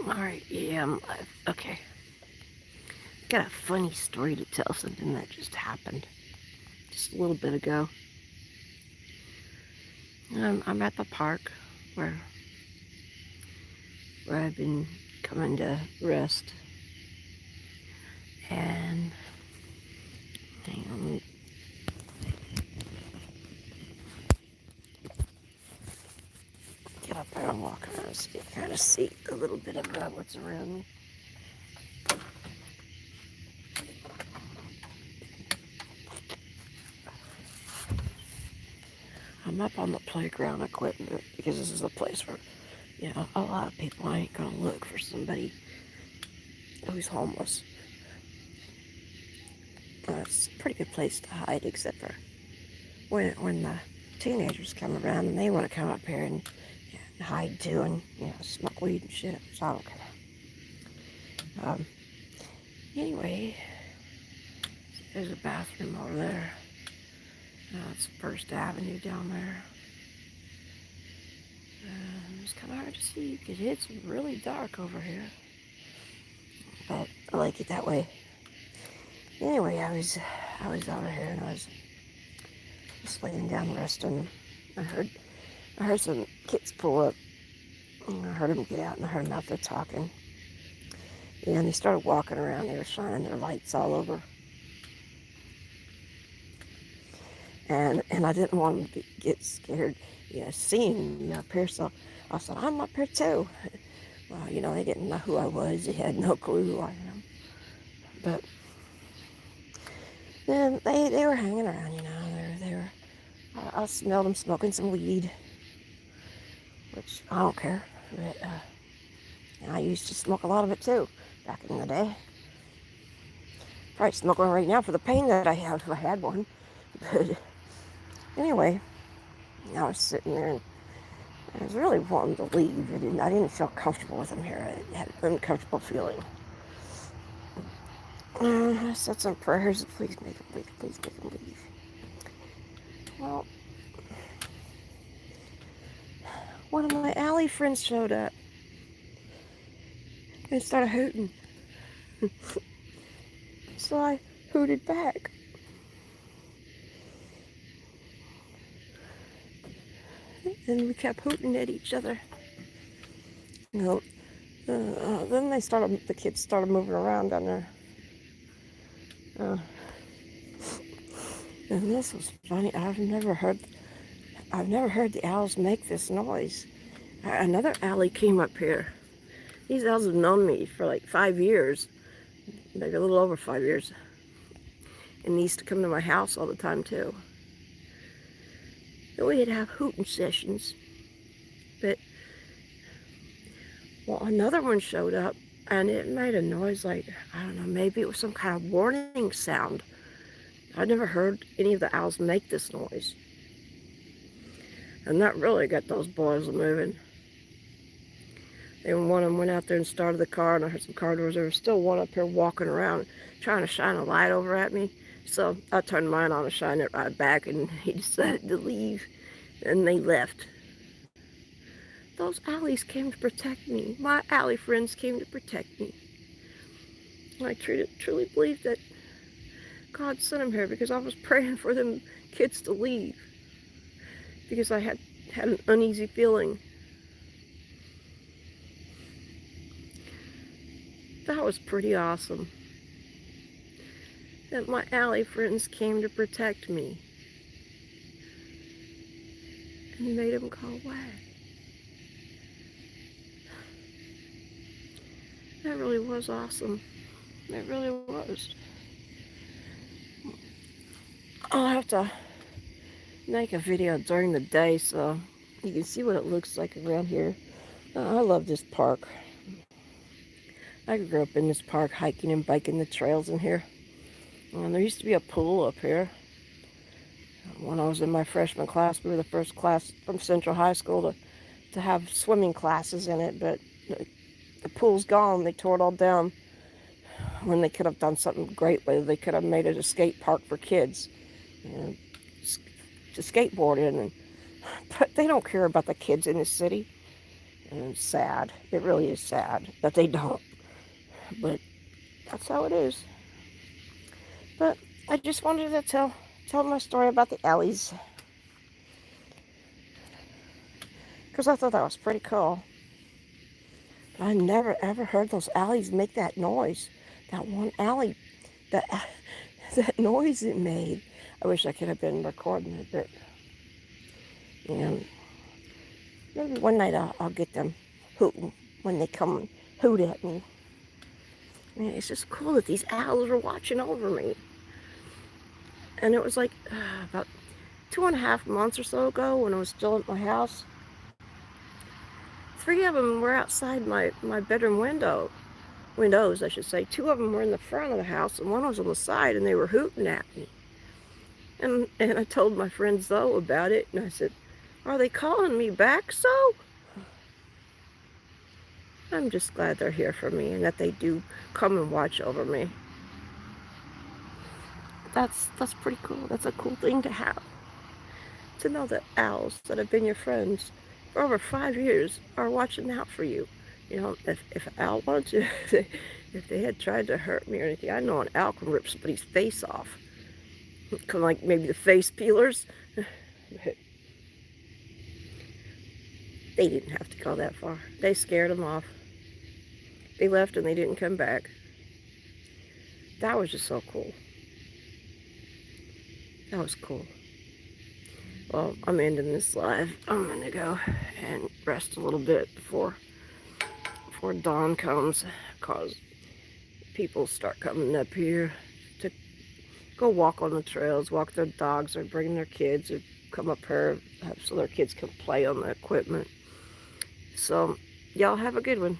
Alright, yeah, I'm live. Okay. Got a funny story to tell, something that just happened just a little bit ago. I'm at the park where I've been coming to rest. And hang on, let me get up there and walk around so you kind of see a little bit of what's around me. I'm up on the playground equipment because this is a place where, a lot of people ain't gonna look for somebody who's homeless. It's a pretty good place to hide, except for when the teenagers come around and they want to come up here and hide too and smoke weed and shit. So I don't care. Anyway, there's a bathroom over there. It's First Avenue down there. It's kind of hard to see because it's really dark over here. But I like it that way. Anyway, I was over here and I was just laying down resting. I heard some kids pull up. And I heard them get out and I heard them out there talking. Yeah, and they started walking around. They were shining their lights all over. And I didn't want them to get scared, seeing me up here. So I said, I'm up here too. Well, they didn't know who I was. They had no clue who I am. But then they were hanging around, They were. I smelled them smoking some weed, which I don't care. But I used to smoke a lot of it too back in the day. Probably smoke one right now for the pain that I had if I had one. But anyway, I was sitting there and I was really wanting to leave. I didn't feel comfortable with them here. I had an uncomfortable feeling. I said some prayers. Please make them leave. Please make them leave. Well, one of my Owlie friends showed up and started hooting. So I hooted back. And we kept hooting at each other. Then the kids started moving around down there. And this was funny. I've never heard the owls make this noise. Another Owlie came up here. These owls have known me for like 5 years, maybe a little over 5 years. And they used to come to my house all the time too. And we'd have hooting sessions. But, another one showed up and it made a noise like, I don't know, maybe it was some kind of warning sound. I'd never heard any of the owls make this noise. And that really got those boys moving. And one of them went out there and started the car, and I heard some car doors. There was still one up here walking around trying to shine a light over at me. So I turned mine on and shined it right back, and he decided to leave. And they left. Those Owlies came to protect me. My Owlie friends came to protect me. And I truly believe that God sent them here because I was praying for them kids to leave. Because I had an uneasy feeling. That was pretty awesome. That my Owlie friends came to protect me. And made them go away. That really was awesome. It really was. I'll have to make a video during the day so you can see what it looks like around here. I love this park. I grew up in this park, hiking and biking the trails in here. And there used to be a pool up here. When I was in my freshman class, we were the first class from Central High School to have swimming classes in it, but the pool's gone. They tore it all down when they could have done something great with it. They could have made it a skate park for kids, to skateboard in. But they don't care about the kids in the city. And it's sad. It really is sad that they don't. But that's how it is. But I just wanted to tell my story about the Owlies, because I thought that was pretty cool. But I never ever heard those Owlies make that noise. That one Owlie, that that noise it made. I wish I could have been recording it, but maybe one night I'll get them hooting when they come and hoot at me. Man, it's just cool that these owls are watching over me. And it was like about 2.5 months or so ago when I was still at my house. 3 of them were outside my bedroom windows, I should say. 2 of them were in the front of the house, and one was on the side, and they were hooting at me. And I told my friend Zoe about it, and I said, "Are they calling me back, so?" I'm just glad they're here for me and that they do come and watch over me. That's pretty cool. That's a cool thing to have. To know that owls that have been your friends for over 5 years are watching out for you. You know, if an owl wanted to, if they had tried to hurt me or anything, I know an owl can rip somebody's face off. Kind of like maybe the face peelers. They didn't have to go that far. They scared them off. They left and they didn't come back. That was just so cool. That was cool. Well, I'm ending this live. I'm gonna go and rest a little bit before dawn comes, because people start coming up here to go walk on the trails, walk their dogs, or bring their kids, or come up here so their kids can play on the equipment. So, y'all have a good one.